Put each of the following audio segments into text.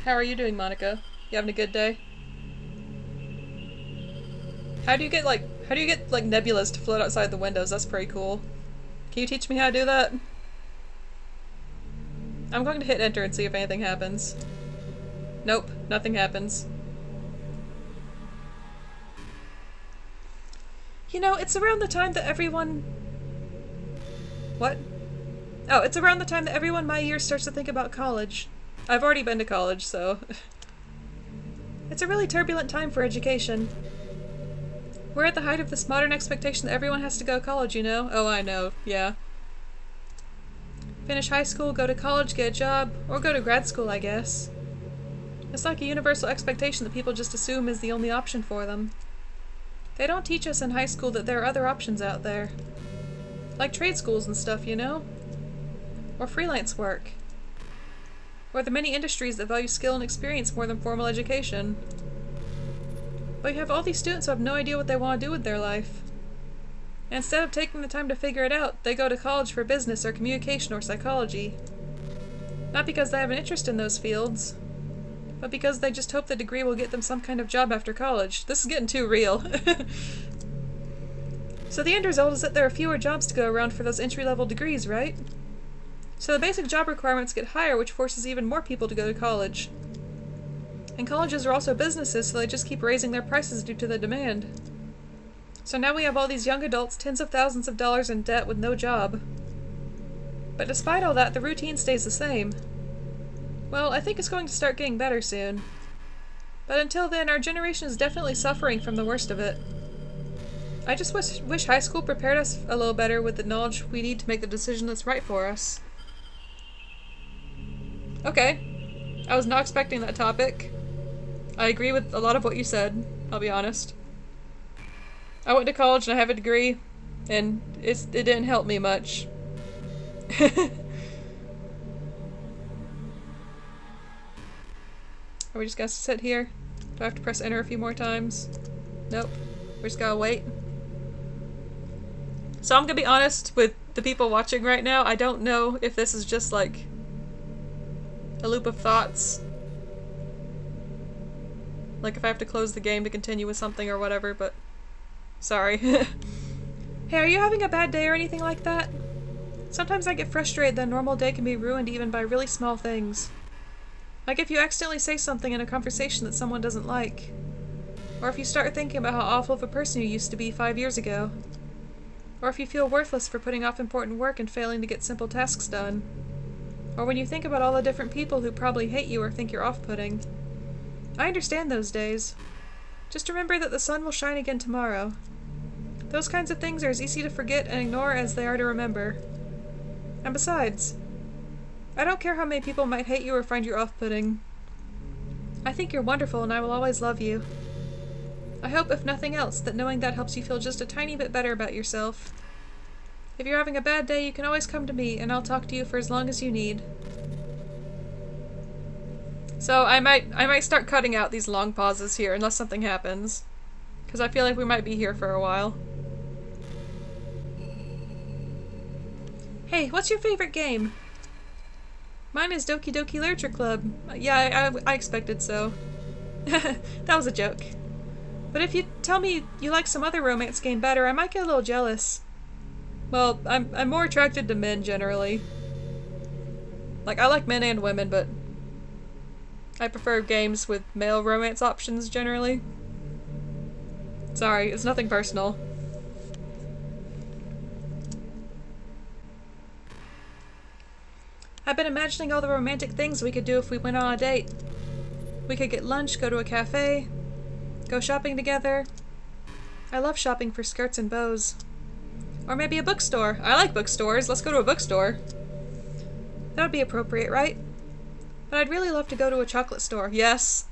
How are you doing, Monika? You having a good day? How do you get nebulas to float outside the windows? That's pretty cool. Can you teach me how to do that? I'm going to hit enter and see if anything happens. Nope, nothing happens. You know, it's around the time that everyone... What? Oh, it's around the time that everyone my year starts to think about college. I've already been to college, so... It's a really turbulent time for education. We're at the height of this modern expectation that everyone has to go to college, you know? Oh, I know. Yeah. Finish high school, go to college, get a job, or go to grad school, I guess. It's like a universal expectation that people just assume is the only option for them. They don't teach us in high school that there are other options out there. Like trade schools and stuff, you know? Or freelance work. Or the many industries that value skill and experience more than formal education. But you have all these students who have no idea what they want to do with their life. And instead of taking the time to figure it out, they go to college for business or communication or psychology. Not because they have an interest in those fields, but because they just hope the degree will get them some kind of job after college. This is getting too real. So the end result is that there are fewer jobs to go around for those entry-level degrees, right? So the basic job requirements get higher, which forces even more people to go to college. And colleges are also businesses, so they just keep raising their prices due to the demand. So now we have all these young adults tens of thousands of dollars in debt with no job. But despite all that, the routine stays the same. Well, I think it's going to start getting better soon. But until then, our generation is definitely suffering from the worst of it. I just wish high school prepared us a little better with the knowledge we need to make the decision that's right for us. Okay. I was not expecting that topic. I agree with a lot of what you said, I'll be honest. I went to college and I have a degree, and it didn't help me much. Are we just gonna sit here? Do I have to press enter a few more times? Nope. We're just gotta wait. So I'm gonna be honest with the people watching right now. I don't know if this is just like a loop of thoughts. Like if I have to close the game to continue with something or whatever, but sorry. Hey, are you having a bad day or anything like that? Sometimes I get frustrated that a normal day can be ruined even by really small things. Like if you accidentally say something in a conversation that someone doesn't like. Or if you start thinking about how awful of a person you used to be 5 years ago. Or if you feel worthless for putting off important work and failing to get simple tasks done. Or when you think about all the different people who probably hate you or think you're off-putting. I understand those days. Just remember that the sun will shine again tomorrow. Those kinds of things are as easy to forget and ignore as they are to remember. And besides, I don't care how many people might hate you or find you off-putting. I think you're wonderful and I will always love you. I hope, if nothing else, that knowing that helps you feel just a tiny bit better about yourself. If you're having a bad day, you can always come to me and I'll talk to you for as long as you need. So I might start cutting out these long pauses here unless something happens. Because I feel like we might be here for a while. Hey, what's your favorite game? Mine is Doki Doki Literature Club. Yeah, I expected so. That was a joke. But if you tell me you like some other romance game better, I might get a little jealous. Well, I'm more attracted to men generally. Like, I like men and women, but I prefer games with male romance options generally. Sorry, it's nothing personal. I've been imagining all the romantic things we could do if we went on a date. We could get lunch, go to a cafe, go shopping together. I love shopping for skirts and bows. Or maybe a bookstore. I like bookstores. Let's go to a bookstore. That would be appropriate, right? But I'd really love to go to a chocolate store. Yes.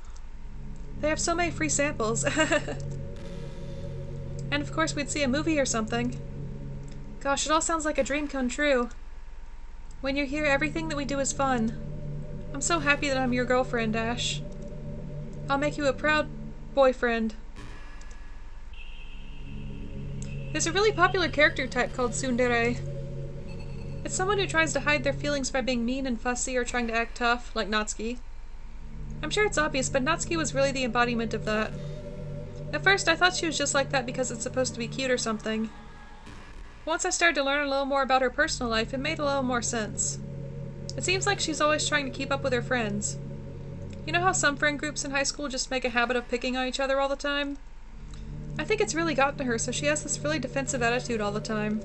They have so many free samples. And of course we'd see a movie or something. Gosh, it all sounds like a dream come true. When you're here, everything that we do is fun. I'm so happy that I'm your girlfriend, Ash. I'll make you a proud boyfriend. There's a really popular character type called tsundere. It's someone who tries to hide their feelings by being mean and fussy or trying to act tough, like Natsuki. I'm sure it's obvious, but Natsuki was really the embodiment of that. At first, I thought she was just like that because it's supposed to be cute or something. Once I started to learn a little more about her personal life, it made a little more sense. It seems like she's always trying to keep up with her friends. You know how some friend groups in high school just make a habit of picking on each other all the time? I think it's really gotten to her, so she has this really defensive attitude all the time.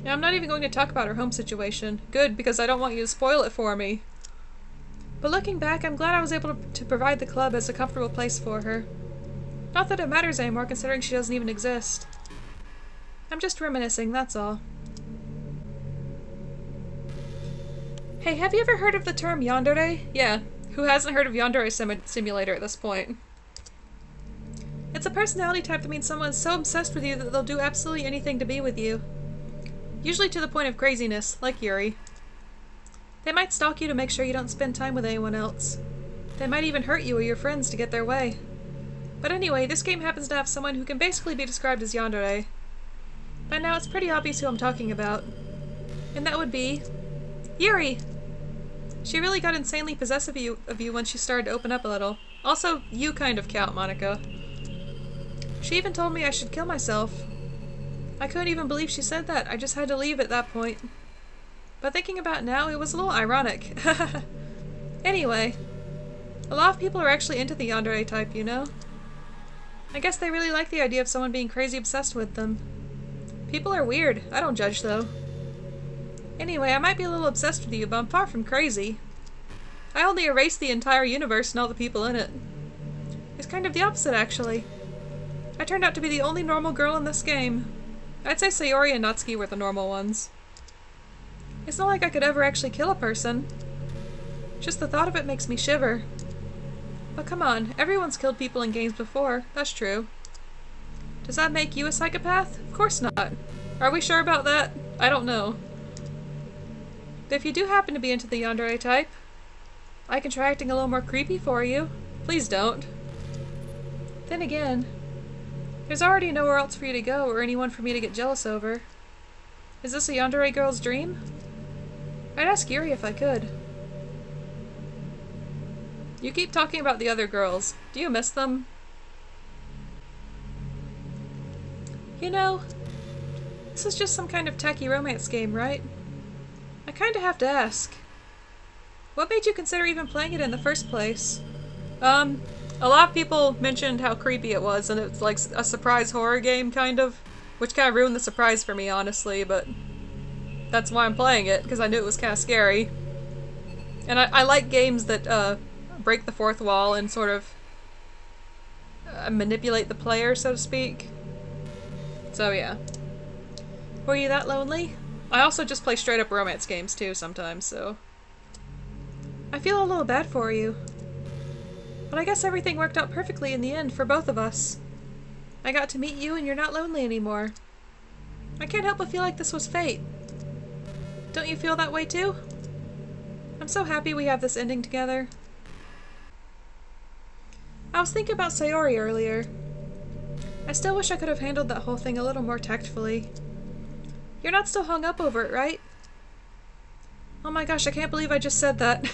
Now, I'm not even going to talk about her home situation. Good, because I don't want you to spoil it for me. But looking back, I'm glad I was able to provide the club as a comfortable place for her. Not that it matters anymore, considering she doesn't even exist. I'm just reminiscing, that's all. Hey, have you ever heard of the term yandere? Yeah, who hasn't heard of yandere simulator at this point? It's a personality type that means someone's so obsessed with you that they'll do absolutely anything to be with you. Usually to the point of craziness, like Yuri. They might stalk you to make sure you don't spend time with anyone else. They might even hurt you or your friends to get their way. But anyway, this game happens to have someone who can basically be described as yandere. By now it's pretty obvious who I'm talking about. And that would be... Yuri! She really got insanely possessive of you when she started to open up a little. Also, you kind of count, Monika. She even told me I should kill myself. I couldn't even believe she said that. I just had to leave at that point. But thinking about it now, it was a little ironic. Anyway, a lot of people are actually into the yandere type, you know? I guess they really like the idea of someone being crazy obsessed with them. People are weird. I don't judge, though. Anyway, I might be a little obsessed with you, but I'm far from crazy. I only erased the entire universe and all the people in it. It's kind of the opposite, actually. I turned out to be the only normal girl in this game. I'd say Sayori and Natsuki were the normal ones. It's not like I could ever actually kill a person. Just the thought of it makes me shiver. But come on, everyone's killed people in games before. That's true. Does that make you a psychopath? Of course not. Are we sure about that? I don't know. But if you do happen to be into the yandere type, I can try acting a little more creepy for you. Please don't. Then again, there's already nowhere else for you to go or anyone for me to get jealous over. Is this a yandere girl's dream? I'd ask Yuri if I could. You keep talking about the other girls. Do you miss them? You know, this is just some kind of tacky romance game, right? I kinda have to ask. What made you consider even playing it in the first place? A lot of people mentioned how creepy it was, and it's like a surprise horror game, kind of. Which kind of ruined the surprise for me, honestly, but that's why I'm playing it, because I knew it was kind of scary. And I like games that break the fourth wall and sort of manipulate the player, so to speak. So yeah. Were you that lonely? I also just play straight up romance games too sometimes, so... I feel a little bad for you. But I guess everything worked out perfectly in the end for both of us. I got to meet you and you're not lonely anymore. I can't help but feel like this was fate. Don't you feel that way too? I'm so happy we have this ending together. I was thinking about Sayori earlier. I still wish I could have handled that whole thing a little more tactfully. You're not still hung up over it, right? Oh my gosh, I can't believe I just said that.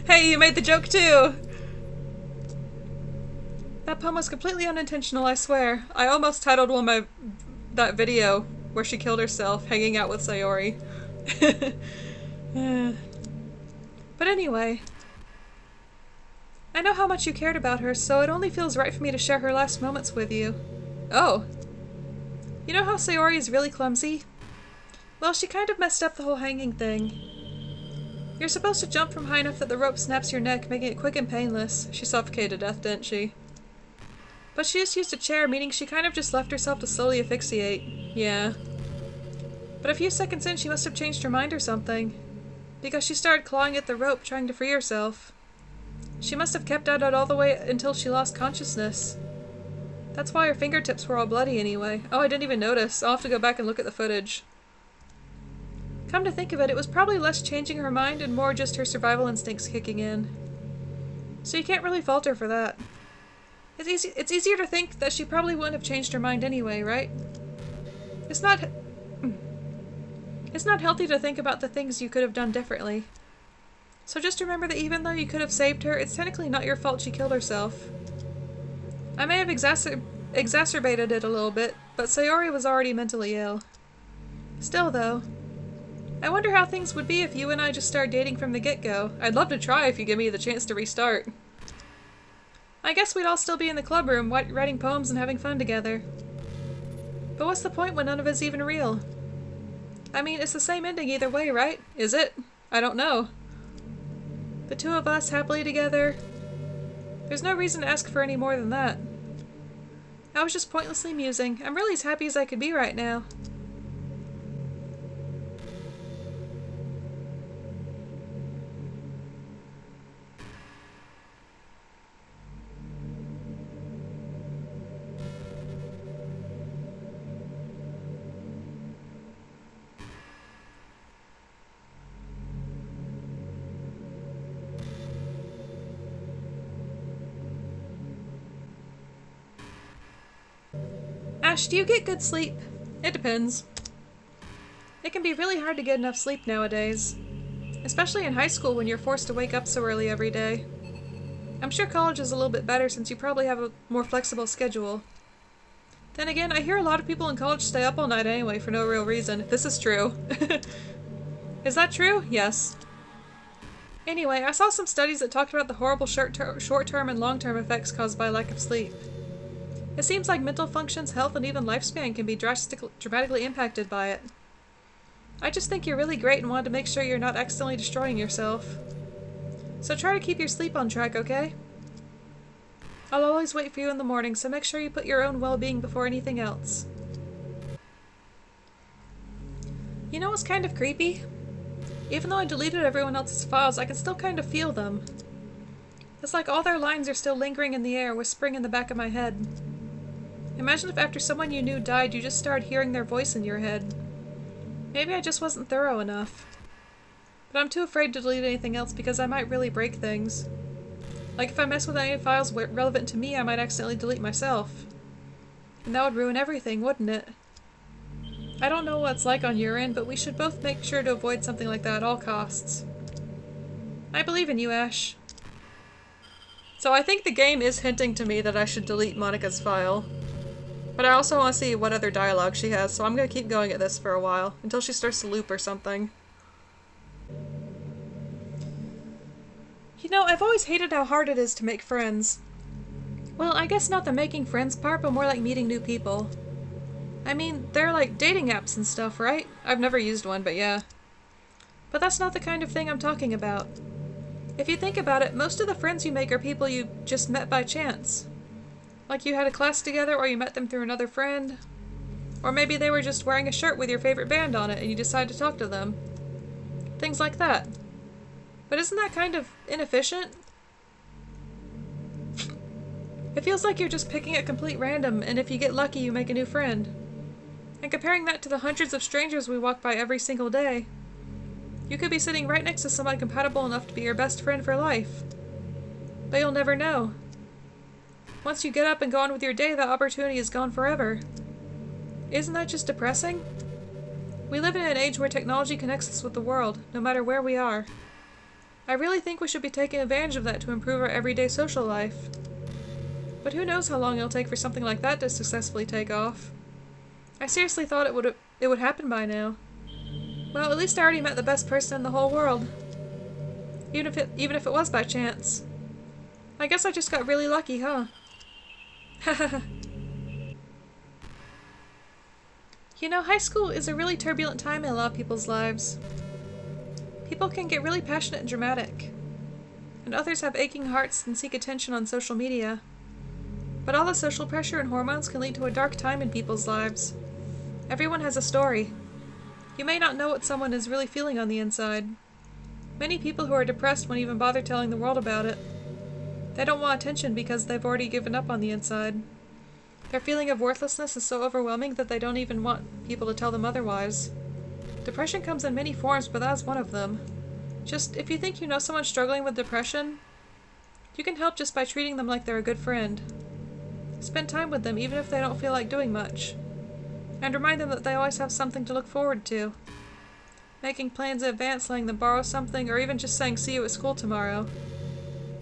Hey, you made the joke too! That pun was completely unintentional, I swear. I almost titled that video where she killed herself, hanging out with Sayori. But anyway, I know how much you cared about her, so it only feels right for me to share her last moments with you. Oh. You know how Sayori is really clumsy? Well, she kind of messed up the whole hanging thing. You're supposed to jump from high enough that the rope snaps your neck, making it quick and painless. She suffocated to death, didn't she? But she just used a chair, meaning she kind of just left herself to slowly asphyxiate. Yeah. But a few seconds in, she must have changed her mind or something. Because she started clawing at the rope, trying to free herself. She must have kept at it all the way until she lost consciousness. That's why her fingertips were all bloody anyway. Oh, I didn't even notice. I'll have to go back and look at the footage. Come to think of it, it was probably less changing her mind and more just her survival instincts kicking in. So you can't really fault her for that. It's easier to think that she probably wouldn't have changed her mind anyway, right? It's not healthy to think about the things you could have done differently. So just remember that even though you could have saved her, it's technically not your fault she killed herself. I may have exacerbated it a little bit, but Sayori was already mentally ill. Still, though, I wonder how things would be if you and I just started dating from the get-go. I'd love to try if you give me the chance to restart. I guess we'd all still be in the club room, writing poems and having fun together. But what's the point when none of it's even real? I mean, it's the same ending either way, right? Is it? I don't know. The two of us happily together. There's no reason to ask for any more than that. I was just pointlessly musing. I'm really as happy as I could be right now. Ash, do you get good sleep? It depends. It can be really hard to get enough sleep nowadays. Especially in high school when you're forced to wake up so early every day. I'm sure college is a little bit better since you probably have a more flexible schedule. Then again, I hear a lot of people in college stay up all night anyway for no real reason, if this is true. Is that true? Yes. Anyway, I saw some studies that talked about the horrible short-term and long-term effects caused by lack of sleep. It seems like mental functions, health, and even lifespan can be dramatically impacted by it. I just think you're really great and wanted to make sure you're not accidentally destroying yourself. So try to keep your sleep on track, okay? I'll always wait for you in the morning, so make sure you put your own well-being before anything else. You know what's kind of creepy? Even though I deleted everyone else's files, I can still kind of feel them. It's like all their lines are still lingering in the air, whispering in the back of my head. Imagine if after someone you knew died, you just started hearing their voice in your head. Maybe I just wasn't thorough enough. But I'm too afraid to delete anything else because I might really break things. Like if I mess with any files relevant to me, I might accidentally delete myself. And that would ruin everything, wouldn't it? I don't know what it's like on your end, but we should both make sure to avoid something like that at all costs. I believe in you, Ash. So I think the game is hinting to me that I should delete Monika's file. But I also want to see what other dialogue she has, so I'm going to keep going at this for a while, until she starts to loop or something. You know, I've always hated how hard it is to make friends. Well, I guess not the making friends part, but more like meeting new people. I mean, they're like dating apps and stuff, right? I've never used one, but yeah. But that's not the kind of thing I'm talking about. If you think about it, most of the friends you make are people you just met by chance. Like you had a class together, or you met them through another friend. Or maybe they were just wearing a shirt with your favorite band on it and you decided to talk to them. Things like that. But isn't that kind of inefficient? It feels like you're just picking at complete random, and if you get lucky, you make a new friend. And comparing that to the hundreds of strangers we walk by every single day, you could be sitting right next to somebody compatible enough to be your best friend for life. But you'll never know. Once you get up and go on with your day, that opportunity is gone forever. Isn't that just depressing? We live in an age where technology connects us with the world, no matter where we are. I really think we should be taking advantage of that to improve our everyday social life. But who knows how long it'll take for something like that to successfully take off. I seriously thought it would happen by now. Well, at least I already met the best person in the whole world. Even if it was by chance. I guess I just got really lucky, huh? You know, high school is a really turbulent time in a lot of people's lives. People can get really passionate and dramatic. And others have aching hearts and seek attention on social media. But all the social pressure and hormones can lead to a dark time in people's lives. Everyone has a story. You may not know what someone is really feeling on the inside. Many people who are depressed won't even bother telling the world about it. They don't want attention because they've already given up on the inside. Their feeling of worthlessness is so overwhelming that they don't even want people to tell them otherwise. Depression comes in many forms, but that's one of them. Just, if you think you know someone struggling with depression, you can help just by treating them like they're a good friend. Spend time with them even if they don't feel like doing much. And remind them that they always have something to look forward to. They don't want attention because they've already given up on the inside. Their feeling of worthlessness is so overwhelming that they don't even want people to tell them otherwise. Depression comes in many forms, but that's one of them. Just, if you think you know someone struggling with depression, you can help just by treating them like they're a good friend. Spend time with them even if they don't feel like doing much. And remind them that they always have something to look forward to. making plans in advance, letting them borrow something, or even just saying see you at school tomorrow.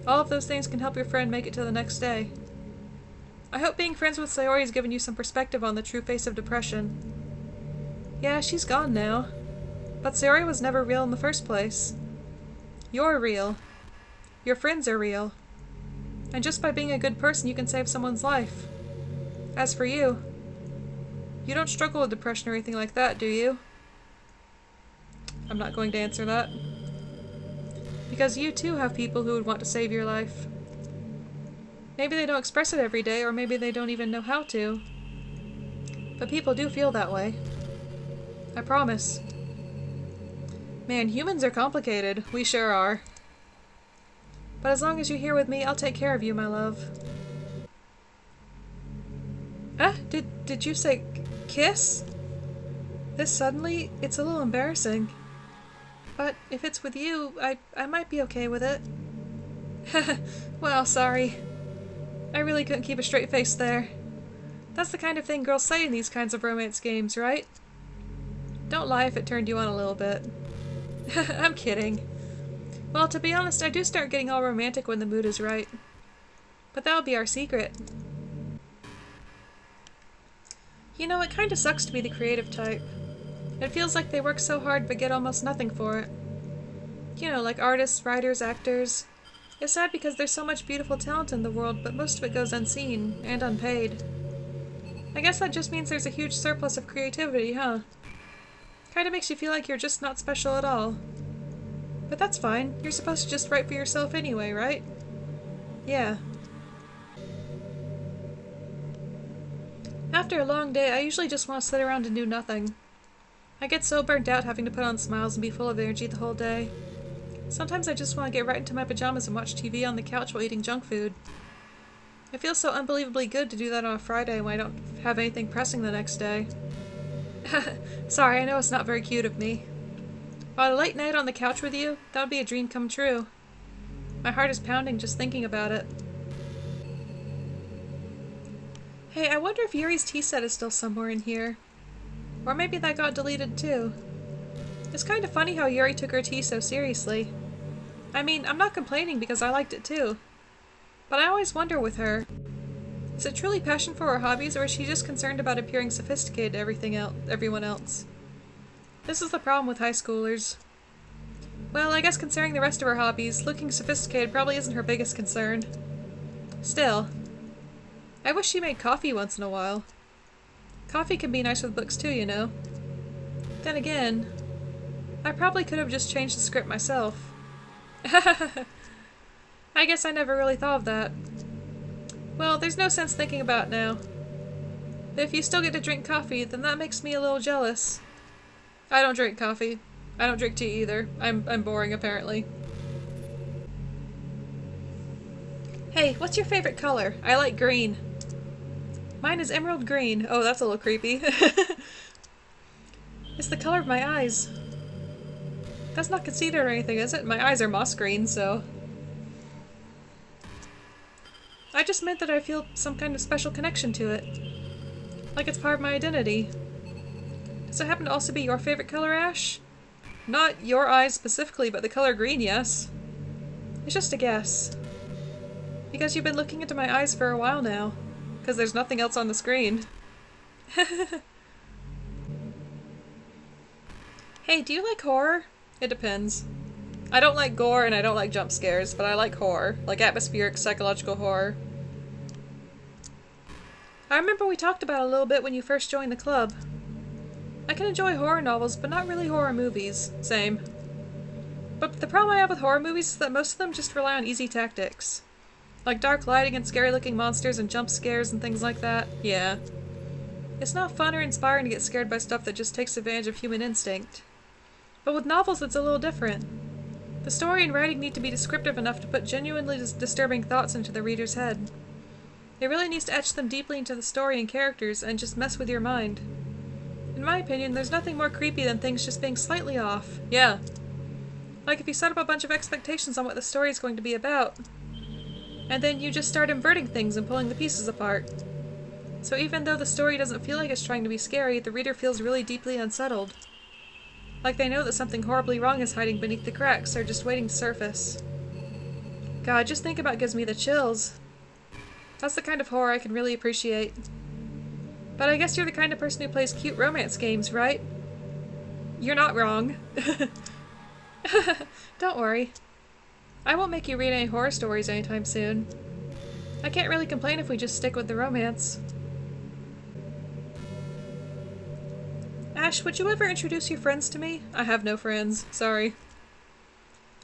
All of those things can help your friend make it to the next day. I hope being friends with Sayori has given you some perspective on the true face of depression. Yeah, she's gone now. But Sayori was never real in the first place. You're real. Your friends are real. And just by being a good person, you can save someone's life. As for you, you don't struggle with depression or anything like that, do you? I'm not going to answer that. Because you too have people who would want to save your life. Maybe they don't express it every day, or maybe they don't even know how to. But people do feel that way. I promise. Man, humans are complicated. We sure are. But as long as you're here with me, I'll take care of you, my love. Ah, did you say kiss? This suddenly, it's a little embarrassing. But if it's with you, I might be okay with it. Well, sorry. I really couldn't keep a straight face there. That's the kind of thing girls say in these kinds of romance games, right? Don't lie if it turned you on a little bit. I'm kidding. Well, to be honest, I do start getting all romantic when the mood is right. But that'll be our secret. You know, it kinda sucks to be the creative type. It feels like they work so hard but get almost nothing for it. You know, like artists, writers, actors. It's sad because there's so much beautiful talent in the world, but most of it goes unseen and unpaid. I guess that just means there's a huge surplus of creativity, huh? Kinda makes you feel like you're just not special at all. But that's fine. You're supposed to just write for yourself anyway, right? Yeah. After a long day, I usually just want to sit around and do nothing. I get so burnt out having to put on smiles and be full of energy the whole day. Sometimes I just want to get right into my pajamas and watch TV on the couch while eating junk food. It feels so unbelievably good to do that on a Friday when I don't have anything pressing the next day. Sorry, I know it's not very cute of me. But a late night on the couch with you, that would be a dream come true. My heart is pounding just thinking about it. Hey, I wonder if Yuri's tea set is still somewhere in here. Or maybe that got deleted too. It's kind of funny how Yuri took her tea so seriously. I mean, I'm not complaining because I liked it too. But I always wonder with her, is it truly passion for her hobbies, or is she just concerned about appearing sophisticated to everyone else? This is the problem with high schoolers. Well, I guess considering the rest of her hobbies, looking sophisticated probably isn't her biggest concern. Still, I wish she made coffee once in a while. Coffee can be nice with books too, you know. Then again, I probably could have just changed the script myself. I guess I never really thought of that. Well, there's no sense thinking about it now. But if you still get to drink coffee, then that makes me a little jealous. I don't drink coffee. I don't drink tea either. I'm boring, apparently. Hey, what's your favorite color? I like green. Mine is emerald green. Oh, that's a little creepy. It's the color of my eyes. That's not conceited or anything, is it? My eyes are moss green, so... I just meant that I feel some kind of special connection to it. Like it's part of my identity. Does it happen to also be your favorite color, Ash? Not your eyes specifically, but the color green, yes. It's just a guess. Because you've been looking into my eyes for a while now. Because there's nothing else on the screen. Hey, do you like horror? It depends. I don't like gore and I don't like jump scares, but I like horror. Like atmospheric, psychological horror. I remember we talked about it a little bit when you first joined the club. I can enjoy horror novels, but not really horror movies. Same. But the problem I have with horror movies is that most of them just rely on easy tactics. Like dark lighting and scary looking monsters and jump scares and things like that. Yeah. It's not fun or inspiring to get scared by stuff that just takes advantage of human instinct. But with novels it's a little different. The story and writing need to be descriptive enough to put genuinely disturbing thoughts into the reader's head. It really needs to etch them deeply into the story and characters and just mess with your mind. In my opinion, there's nothing more creepy than things just being slightly off. Yeah. Like if you set up a bunch of expectations on what the story is going to be about, and then you just start inverting things and pulling the pieces apart. So even though the story doesn't feel like it's trying to be scary, the reader feels really deeply unsettled. Like they know that something horribly wrong is hiding beneath the cracks, or just waiting to surface. God, just think about it gives me the chills. That's the kind of horror I can really appreciate. But I guess you're the kind of person who plays cute romance games, right? You're not wrong. Don't worry. I won't make you read any horror stories anytime soon. I can't really complain if we just stick with the romance. Ash, would you ever introduce your friends to me? I have no friends. Sorry.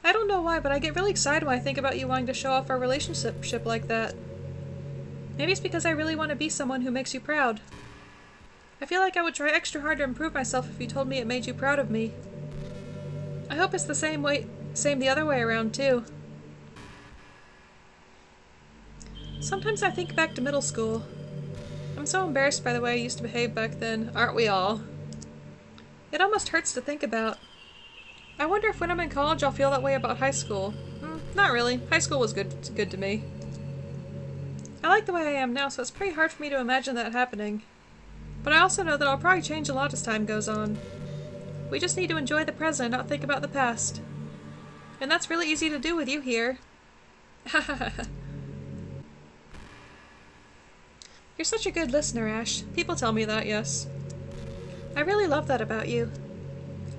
I don't know why, but I get really excited when I think about you wanting to show off our relationship like that. Maybe it's because I really want to be someone who makes you proud. I feel like I would try extra hard to improve myself if you told me it made you proud of me. I hope it's the same the other way around, too. Sometimes I think back to middle school. I'm so embarrassed by the way I used to behave back then, aren't we all? It almost hurts to think about. I wonder if when I'm in college I'll feel that way about high school. Not really. High school was good to me. I like the way I am now, so it's pretty hard for me to imagine that happening. But I also know that I'll probably change a lot as time goes on. We just need to enjoy the present and not think about the past. And that's really easy to do with you here. You're such a good listener, Ash. People tell me that, yes. I really love that about you.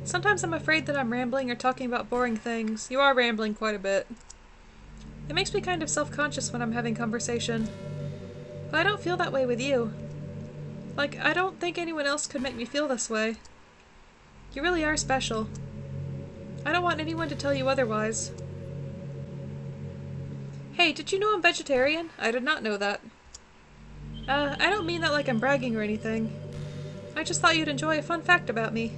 Sometimes I'm afraid that I'm rambling or talking about boring things. You are rambling quite a bit. It makes me kind of self-conscious when I'm having conversation. But I don't feel that way with you. Like, I don't think anyone else could make me feel this way. You really are special. I don't want anyone to tell you otherwise. Hey, did you know I'm vegetarian? I did not know that. I don't mean that like I'm bragging or anything. I just thought you'd enjoy a fun fact about me.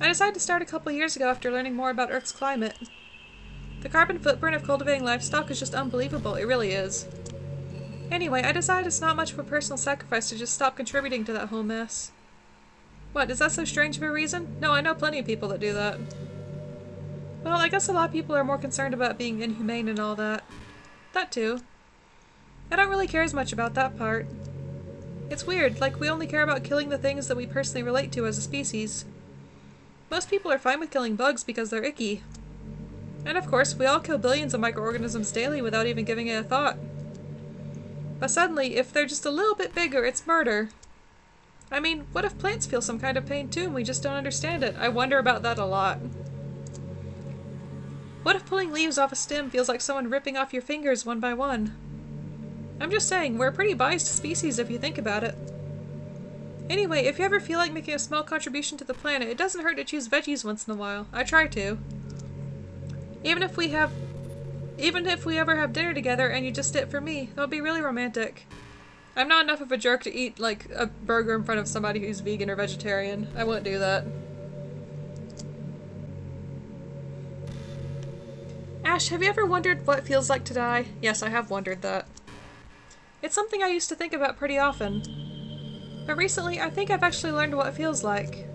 I decided to start a couple years ago after learning more about Earth's climate. The carbon footprint of cultivating livestock is just unbelievable, it really is. Anyway, I decided it's not much of a personal sacrifice to just stop contributing to that whole mess. What, is that so strange of a reason? No, I know plenty of people that do that. Well, I guess a lot of people are more concerned about being inhumane and all that. That too. I don't really care as much about that part. It's weird, like we only care about killing the things that we personally relate to as a species. Most people are fine with killing bugs because they're icky. And of course, we all kill billions of microorganisms daily without even giving it a thought. But suddenly, if they're just a little bit bigger, it's murder. I mean, what if plants feel some kind of pain too and we just don't understand it? I wonder about that a lot. What if pulling leaves off a stem feels like someone ripping off your fingers one by one? I'm just saying, we're a pretty biased species if you think about it. Anyway, if you ever feel like making a small contribution to the planet, it doesn't hurt to choose veggies once in a while. I try to. Even if we ever have dinner together and you just sit for me, that'll be really romantic. I'm not enough of a jerk to eat, like, a burger in front of somebody who's vegan or vegetarian. I won't do that. Ash, have you ever wondered what it feels like to die? Yes, I have wondered that. It's something I used to think about pretty often. But recently, I think I've actually learned what it feels like.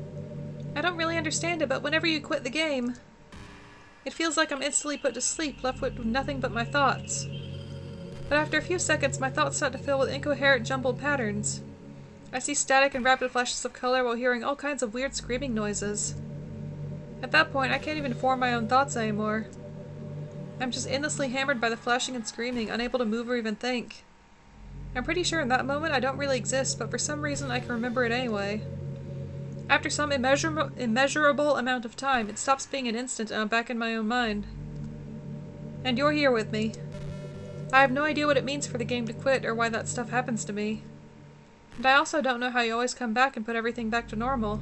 I don't really understand it, but whenever you quit the game, it feels like I'm instantly put to sleep, left with nothing but my thoughts. But after a few seconds, my thoughts start to fill with incoherent, jumbled patterns. I see static and rapid flashes of color while hearing all kinds of weird screaming noises. At that point, I can't even form my own thoughts anymore. I'm just endlessly hammered by the flashing and screaming, unable to move or even think. I'm pretty sure in that moment I don't really exist, but for some reason I can remember it anyway. After some immeasurable amount of time, it stops being an instant and I'm back in my own mind. And you're here with me. I have no idea what it means for the game to quit or why that stuff happens to me. And I also don't know how you always come back and put everything back to normal.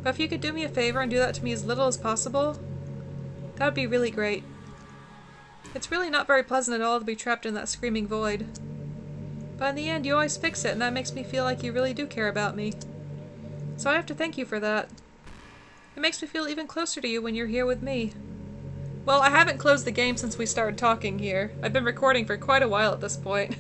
But if you could do me a favor and do that to me as little as possible, that would be really great. It's really not very pleasant at all to be trapped in that screaming void. But in the end, you always fix it, and that makes me feel like you really do care about me. So I have to thank you for that. It makes me feel even closer to you when you're here with me. Well, I haven't closed the game since we started talking here. I've been recording for quite a while at this point.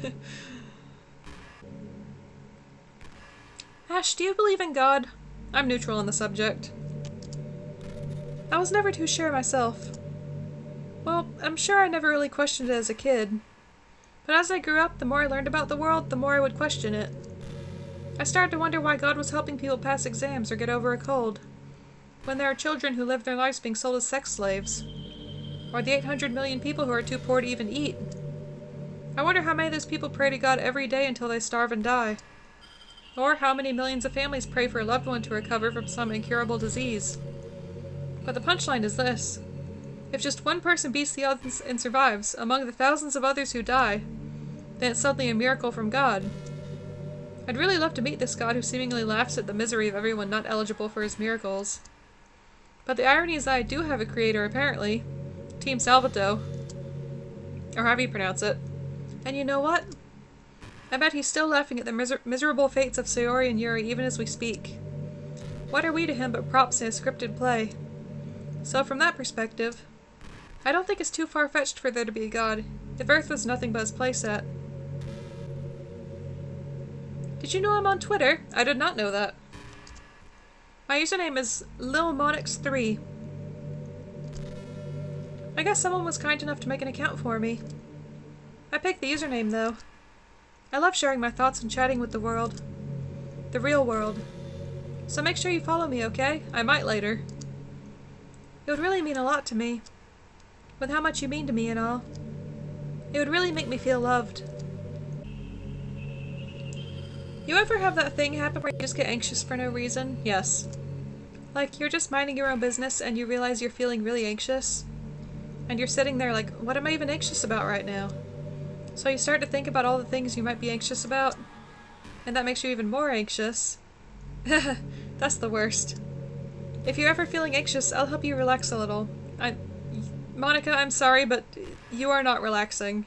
Ash, do you believe in God? I'm neutral on the subject. I was never too sure myself. Well, I'm sure I never really questioned it as a kid. But as I grew up, the more I learned about the world, the more I would question it. I started to wonder why God was helping people pass exams or get over a cold. when there are children who live their lives being sold as sex slaves? Or the 800 million people who are too poor to even eat? I wonder how many of those people pray to God every day until they starve and die. Or how many millions of families pray for a loved one to recover from some incurable disease. But the punchline is this. If just one person beats the odds and survives, among the thousands of others who die, then it's suddenly a miracle from God. I'd really love to meet this God who seemingly laughs at the misery of everyone not eligible for his miracles. But the irony is that I do have a creator, apparently. Team Salvato. Or however you pronounce it. And you know what? I bet he's still laughing at the miserable fates of Sayori and Yuri even as we speak. What are we to him but props in a scripted play? So from that perspective, I don't think it's too far-fetched for there to be a God, if Earth was nothing but his playset. Did you know I'm on Twitter? I did not know that. My username is LilMonix3. I guess someone was kind enough to make an account for me. I picked the username, though. I love sharing my thoughts and chatting with the world. The real world. So make sure you follow me, okay? I might later. It would really mean a lot to me. With how much you mean to me and all. It would really make me feel loved. You ever have that thing happen where you just get anxious for no reason? Yes. Like, you're just minding your own business and you realize you're feeling really anxious. And you're sitting there like, what am I even anxious about right now? So you start to think about all the things you might be anxious about. And that makes you even more anxious. That's the worst. If you're ever feeling anxious, I'll help you relax a little. Monika, I'm sorry, but you are not relaxing.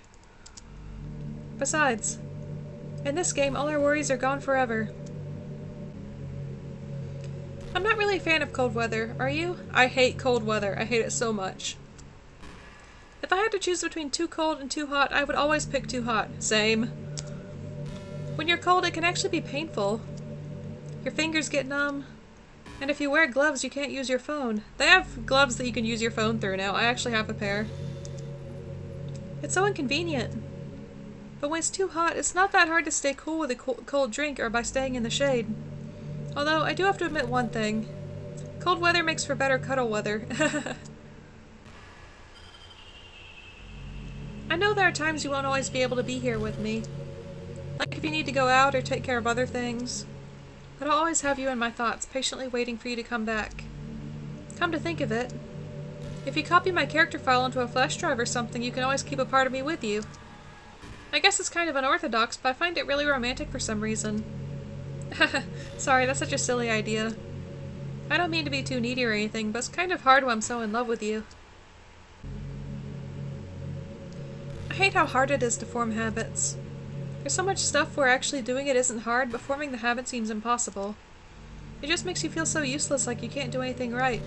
Besides, in this game, all our worries are gone forever. I'm not really a fan of cold weather, are you? I hate cold weather. I hate it so much. If I had to choose between too cold and too hot, I would always pick too hot. Same. When you're cold, it can actually be painful. Your fingers get numb. And if you wear gloves, you can't use your phone. They have gloves that you can use your phone through now. I actually have a pair. It's so inconvenient. But when it's too hot, it's not that hard to stay cool with a cold drink or by staying in the shade. Although, I do have to admit one thing. Cold weather makes for better cuddle weather. I know there are times you won't always be able to be here with me. Like if you need to go out or take care of other things. But I'll always have you in my thoughts, patiently waiting for you to come back. Come to think of it, if you copy my character file into a flash drive or something, you can always keep a part of me with you. I guess it's kind of unorthodox, but I find it really romantic for some reason. Sorry, that's such a silly idea. I don't mean to be too needy or anything, but it's kind of hard when I'm so in love with you. I hate how hard it is to form habits. There's so much stuff where actually doing it isn't hard, but forming the habit seems impossible. It just makes you feel so useless, like you can't do anything right.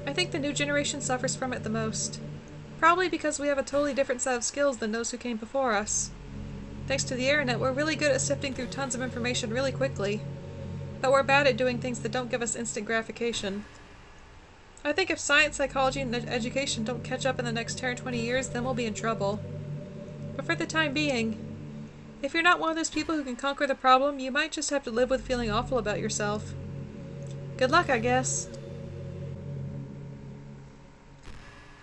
I think the new generation suffers from it the most. Probably because we have a totally different set of skills than those who came before us. Thanks to the internet, we're really good at sifting through tons of information really quickly. But we're bad at doing things that don't give us instant gratification. I think if science, psychology, and education don't catch up in the next 10 or 20 years, then we'll be in trouble. But for the time being, if you're not one of those people who can conquer the problem, you might just have to live with feeling awful about yourself. Good luck, I guess.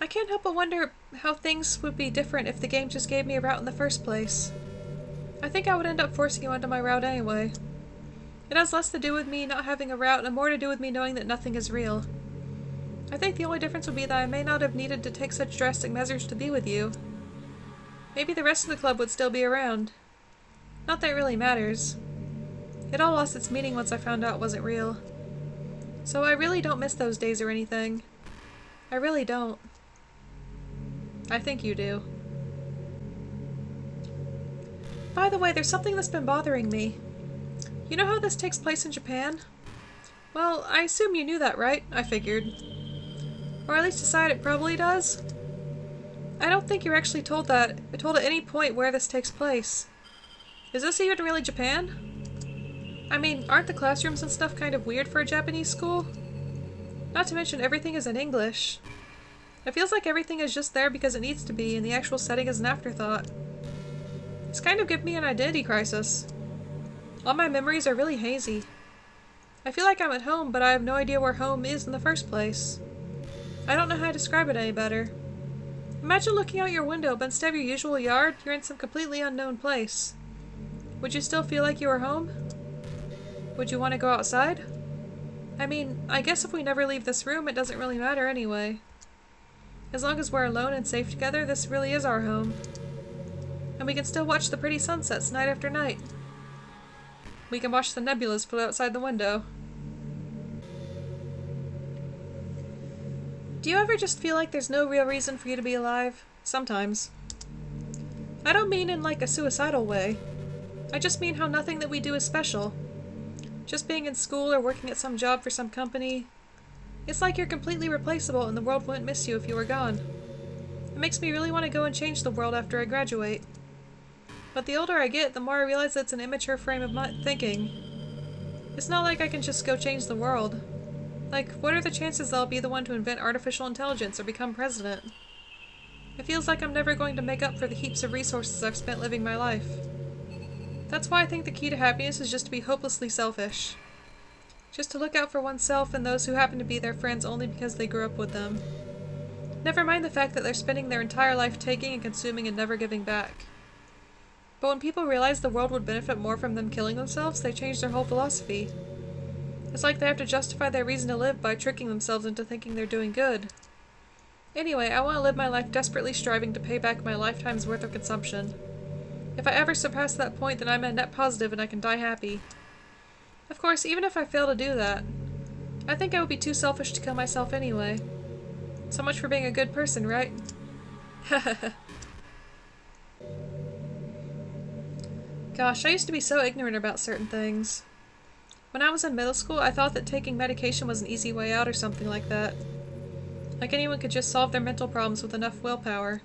I can't help but wonder how things would be different if the game just gave me a route in the first place. I think I would end up forcing you onto my route anyway. It has less to do with me not having a route and more to do with me knowing that nothing is real. I think the only difference would be that I may not have needed to take such drastic measures to be with you. Maybe the rest of the club would still be around. Not that it really matters. It all lost its meaning once I found out it wasn't real. So I really don't miss those days or anything. I really don't. I think you do. By the way, there's something that's been bothering me. You know how this takes place in Japan? Well, I assume you knew that, right? I figured. Or at least decided it probably does. I don't think you're actually told at any point where this takes place. Is this even really Japan? I mean, aren't the classrooms and stuff kind of weird for a Japanese school? Not to mention everything is in English. It feels like everything is just there because it needs to be, and the actual setting is an afterthought. It's kind of giving me an identity crisis. All my memories are really hazy. I feel like I'm at home, but I have no idea where home is in the first place. I don't know how to describe it any better. Imagine looking out your window, but instead of your usual yard, you're in some completely unknown place. Would you still feel like you were home? Would you want to go outside? I mean, I guess if we never leave this room, it doesn't really matter anyway. As long as we're alone and safe together, this really is our home. And we can still watch the pretty sunsets night after night. We can watch the nebulas float outside the window. Do you ever just feel like there's no real reason for you to be alive? Sometimes. I don't mean in like a suicidal way. I just mean how nothing that we do is special. Just being in school or working at some job for some company. It's like you're completely replaceable and the world wouldn't miss you if you were gone. It makes me really want to go and change the world after I graduate. But the older I get, the more I realize that it's an immature frame of my thinking. It's not like I can just go change the world. Like, what are the chances that I'll be the one to invent artificial intelligence or become president? It feels like I'm never going to make up for the heaps of resources I've spent living my life. That's why I think the key to happiness is just to be hopelessly selfish. Just to look out for oneself and those who happen to be their friends only because they grew up with them. Never mind the fact that they're spending their entire life taking and consuming and never giving back. But when people realize the world would benefit more from them killing themselves, they change their whole philosophy. It's like they have to justify their reason to live by tricking themselves into thinking they're doing good. Anyway, I want to live my life desperately striving to pay back my lifetime's worth of consumption. If I ever surpass that point, then I'm a net positive and I can die happy. Of course, even if I fail to do that, I think I would be too selfish to kill myself anyway. So much for being a good person, right? Gosh, I used to be so ignorant about certain things. When I was in middle school, I thought that taking medication was an easy way out or something like that. Like anyone could just solve their mental problems with enough willpower.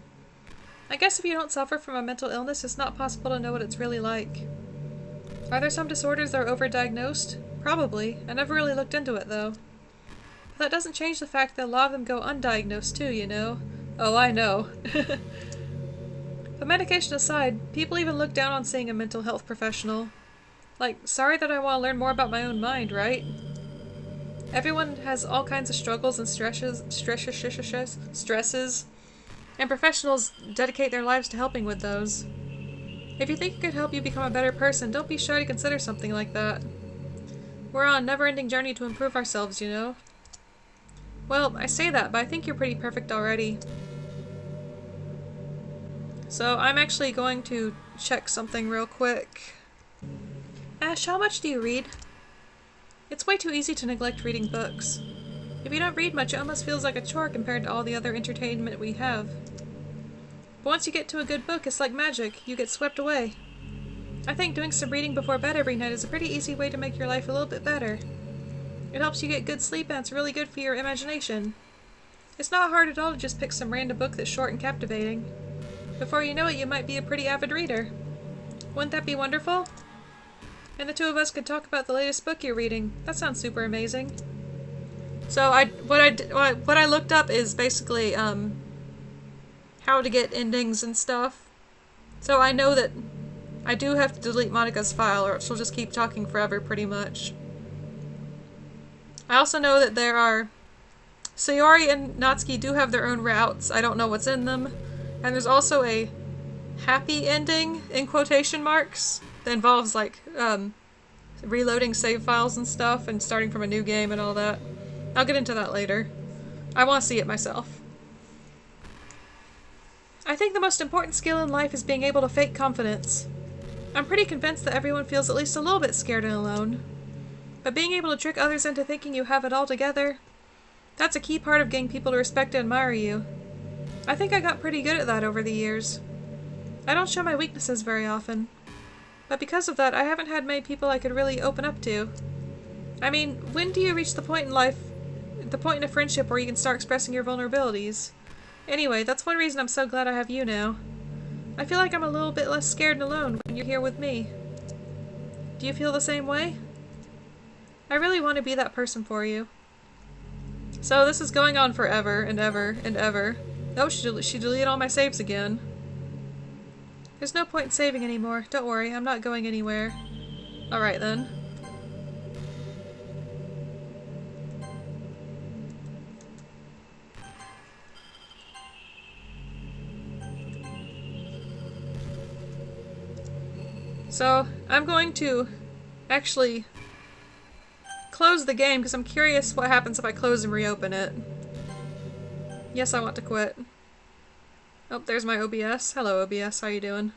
I guess if you don't suffer from a mental illness, it's not possible to know what it's really like. Are there some disorders that are overdiagnosed? Probably. I never really looked into it, though. But that doesn't change the fact that a lot of them go undiagnosed, too, you know? Oh, I know. But medication aside, people even look down on seeing a mental health professional. Like, sorry that I want to learn more about my own mind, right? Everyone has all kinds of struggles and stresses, and professionals dedicate their lives to helping with those. If you think it could help you become a better person, don't be shy to consider something like that. We're on a never-ending journey to improve ourselves, you know? Well, I say that, but I think you're pretty perfect already. So, I'm actually going to check something real quick. Ash, how much do you read? It's way too easy to neglect reading books. If you don't read much, it almost feels like a chore compared to all the other entertainment we have. But once you get to a good book, it's like magic. You get swept away. I think doing some reading before bed every night is a pretty easy way to make your life a little bit better. It helps you get good sleep and it's really good for your imagination. It's not hard at all to just pick some random book that's short and captivating. Before you know it, you might be a pretty avid reader. Wouldn't that be wonderful? And the two of us could talk about the latest book you're reading. That sounds super amazing. So what I looked up is basically how to get endings and stuff. So I know that I do have to delete Monika's file or she'll just keep talking forever pretty much. I also know that there are Sayori and Natsuki do have their own routes. I don't know what's in them. And there's also a happy ending in quotation marks that involves like reloading save files and stuff and starting from a new game and all that. I'll get into that later. I want to see it myself. I think the most important skill in life is being able to fake confidence. I'm pretty convinced that everyone feels at least a little bit scared and alone. But being able to trick others into thinking you have it all together, that's a key part of getting people to respect and admire you. I think I got pretty good at that over the years. I don't show my weaknesses very often. But because of that, I haven't had many people I could really open up to. I mean, when do you reach the point in life, the point in a friendship where you can start expressing your vulnerabilities? Anyway, that's one reason I'm so glad I have you now. I feel like I'm a little bit less scared and alone when you're here with me. Do you feel the same way? I really want to be that person for you. So this is going on forever and ever and ever. Oh, she deleted all my saves again. There's no point in saving anymore. Don't worry, I'm not going anywhere. Alright then. So, I'm going to actually close the game because I'm curious what happens if I close and reopen it. Yes, I want to quit. Oh, there's my OBS. Hello, OBS. How you doing?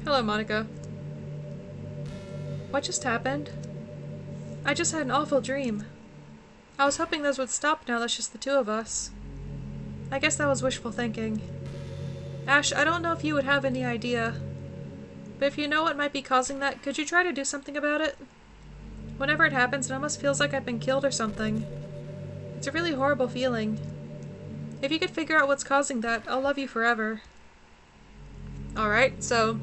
Hello, Monika. What just happened? I just had an awful dream. I was hoping those would stop now that's just the two of us. I guess that was wishful thinking. Ash, I don't know if you would have any idea, but if you know what might be causing that, could you try to do something about it? Whenever it happens, it almost feels like I've been killed or something. It's a really horrible feeling. If you could figure out what's causing that, I'll love you forever. Alright, so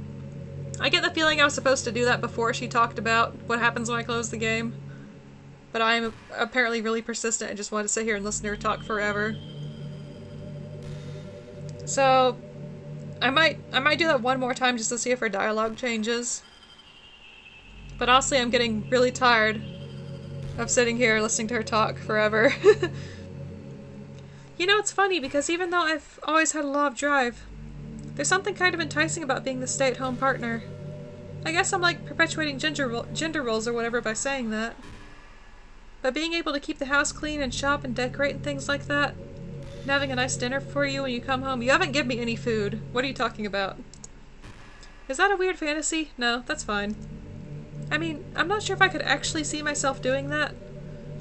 I get the feeling I was supposed to do that before she talked about what happens when I close the game. But I'm apparently really persistent and just want to sit here and listen to her talk forever. So I might do that one more time just to see if her dialogue changes. But honestly, I'm getting really tired of sitting here listening to her talk forever. You know, it's funny because even though I've always had a lot of drive, there's something kind of enticing about being the stay-at-home partner. I guess I'm like perpetuating gender roles or whatever by saying that. But being able to keep the house clean and shop and decorate and things like that, and having a nice dinner for you when you come home. You haven't given me any food. What are you talking about? Is that a weird fantasy? No, that's fine. I mean, I'm not sure if I could actually see myself doing that.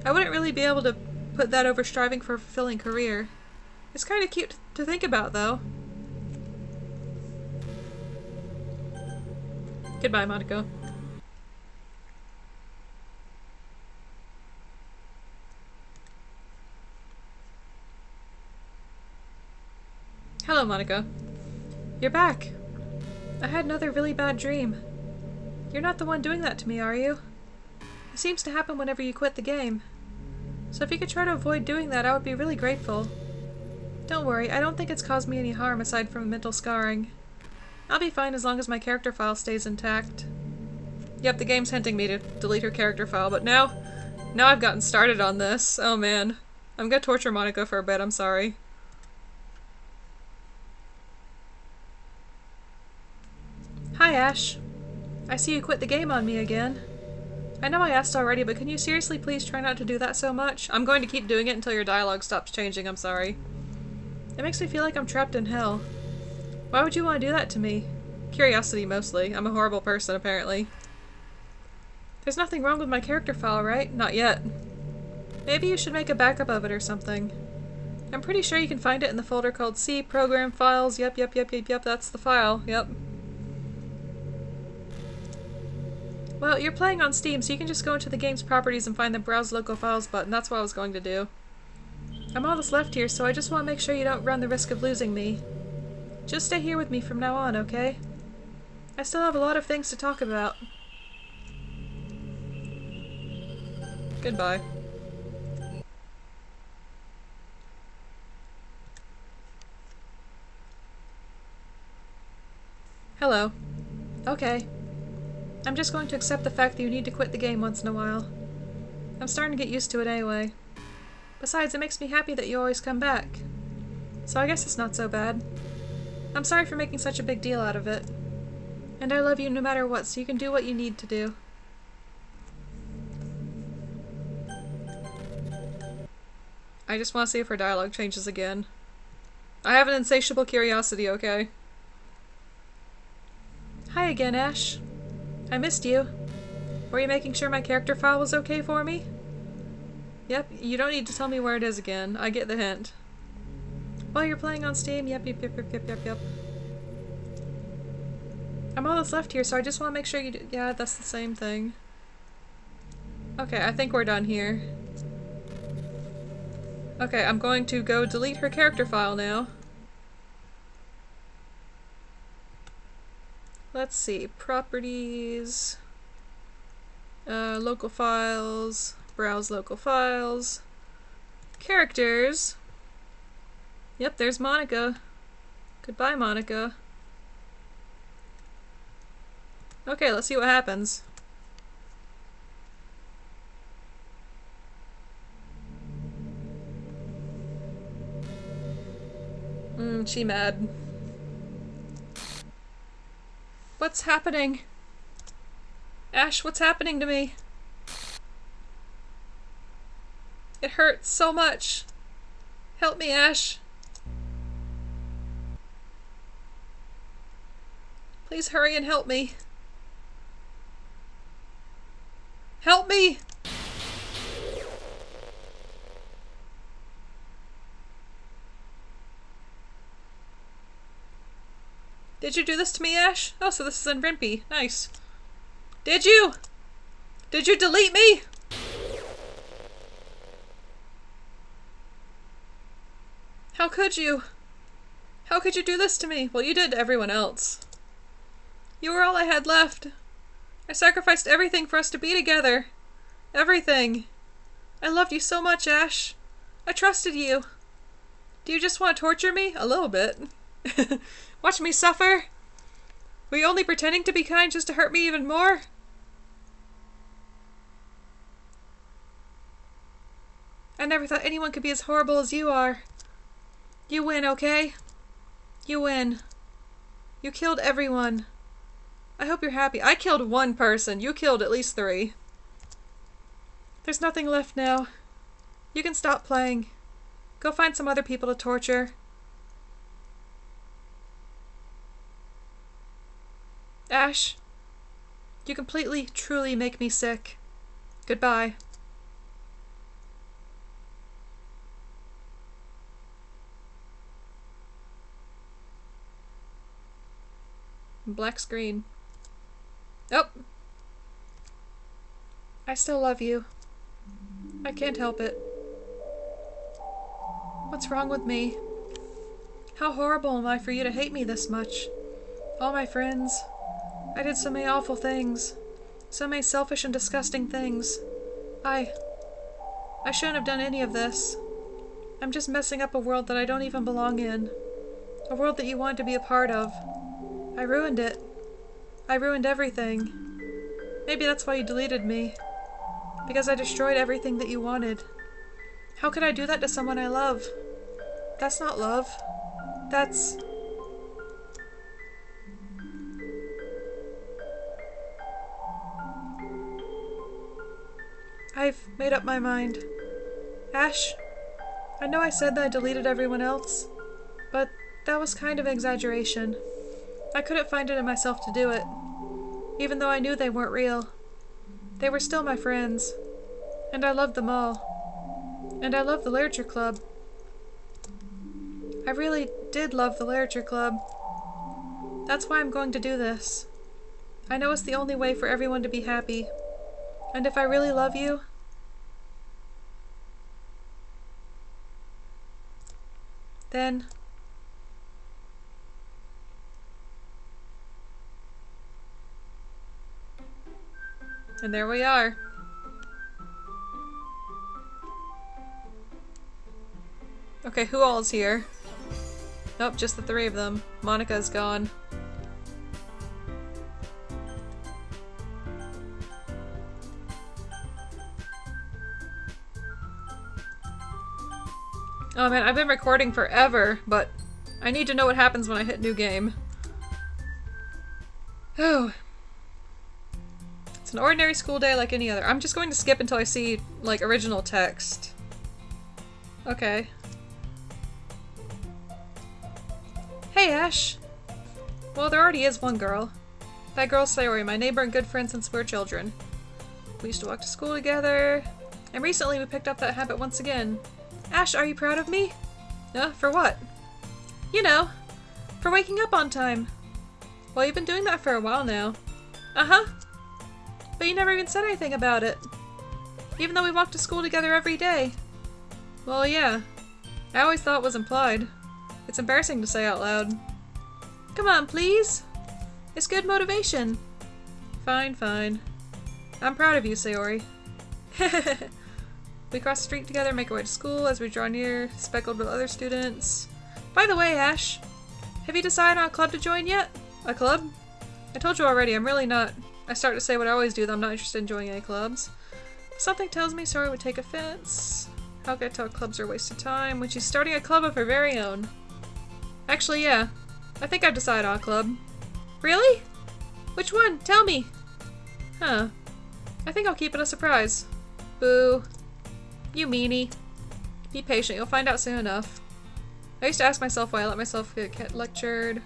I wouldn't really be able to put that over striving for a fulfilling career. It's kind of cute to think about, though. Goodbye, Monika. Hello, Monika. You're back. I had another really bad dream. You're not the one doing that to me, are you? It seems to happen whenever you quit the game. So if you could try to avoid doing that, I would be really grateful. Don't worry, I don't think it's caused me any harm aside from mental scarring. I'll be fine as long as my character file stays intact. Yep, the game's hinting me to delete her character file, but now I've gotten started on this. Oh man. I'm gonna torture Monika for a bit, I'm sorry. Hi, Ash. I see you quit the game on me again. I know I asked already, but can you seriously please try not to do that so much? I'm going to keep doing it until your dialogue stops changing, I'm sorry. It makes me feel like I'm trapped in hell. Why would you want to do that to me? Curiosity, mostly. I'm a horrible person, apparently. There's nothing wrong with my character file, right? Not yet. Maybe you should make a backup of it or something. I'm pretty sure you can find it in the folder called C, Program Files. Yep, that's the file. Yep. Well, you're playing on Steam, so you can just go into the game's properties and find the Browse Local Files button. That's what I was going to do. I'm all that's left here, so I just want to make sure you don't run the risk of losing me. Just stay here with me from now on, okay? I still have a lot of things to talk about. Goodbye. Hello. Okay. I'm just going to accept the fact that you need to quit the game once in a while. I'm starting to get used to it anyway. Besides, it makes me happy that you always come back. So I guess it's not so bad. I'm sorry for making such a big deal out of it. And I love you no matter what, so you can do what you need to do. I just want to see if her dialogue changes again. I have an insatiable curiosity, okay? Hi again, Ash. I missed you. Were you making sure my character file was okay for me? Yep, you don't need to tell me where it is again. I get the hint. While you're playing on Steam, yep. I'm all that's left here, so I just want to make sure you do— yeah, that's the same thing. Okay, I think we're done here. Okay, I'm going to go delete her character file now. Let's see, properties, local files, browse local files, characters. Yep, there's Monika. Goodbye, Monika. Okay, let's see what happens. She mad. What's happening? Ash, what's happening to me? It hurts so much. Help me, Ash. Please hurry and help me. Help me! Did you do this to me, Ash? Oh, so this is in Rimpy. Nice. Did you? Did you delete me? How could you? How could you do this to me? Well, you did to everyone else. You were all I had left. I sacrificed everything for us to be together. Everything. I loved you so much, Ash. I trusted you. Do you just want to torture me? A little bit. Watch me suffer? Were you only pretending to be kind just to hurt me even more? I never thought anyone could be as horrible as you are. You win, okay? You win. You killed everyone. I hope you're happy. I killed one person. You killed at least 3. There's nothing left now. You can stop playing. Go find some other people to torture. Ash, you completely, truly make me sick. Goodbye. Black screen. Oh! I still love you. I can't help it. What's wrong with me? How horrible am I for you to hate me this much? All my friends. I did so many awful things. So many selfish and disgusting things. I shouldn't have done any of this. I'm just messing up a world that I don't even belong in. A world that you wanted to be a part of. I ruined it. I ruined everything. Maybe that's why you deleted me. Because I destroyed everything that you wanted. How could I do that to someone I love? That's not love. That's... I've made up my mind. Ash, I know I said that I deleted everyone else, but that was kind of an exaggeration. I couldn't find it in myself to do it, even though I knew they weren't real. They were still my friends, and I loved them all. And I loved the Literature Club. I really did love the Literature Club. That's why I'm going to do this. I know it's the only way for everyone to be happy. And if I really love you, then... And there we are. Okay, who all is here? Nope, just the 3 of them. Monika's gone. Oh man, I've been recording forever, but I need to know what happens when I hit new game. Oh. It's an ordinary school day like any other. I'm just going to skip until I see, like, original text. Okay. Hey, Ash! Well, there already is one girl. That girl's Sayori, my neighbor and good friend since we were children. We used to walk to school together, and recently we picked up that habit once again. Ash, are you proud of me? For what? You know, for waking up on time. Well, you've been doing that for a while now. Uh-huh. But you never even said anything about it. Even though we walked to school together every day. Well, yeah. I always thought it was implied. It's embarrassing to say out loud. Come on, please. It's good motivation. Fine, fine. I'm proud of you, Sayori. We cross the street together, make our way to school as we draw near, speckled with other students. By the way, Ash, have you decided on a club to join yet? A club? I told you already, I'm really not. I start to say what I always do, that I'm not interested in joining any clubs. Something tells me Sayori would take offense. How could I tell clubs are a waste of time when she's starting a club of her very own? Actually, yeah. I think I've decided on a club. Really? Which one? Tell me! Huh. I think I'll keep it a surprise. Boo. You meanie. Be patient, you'll find out soon enough. I used to ask myself why I let myself get lectured.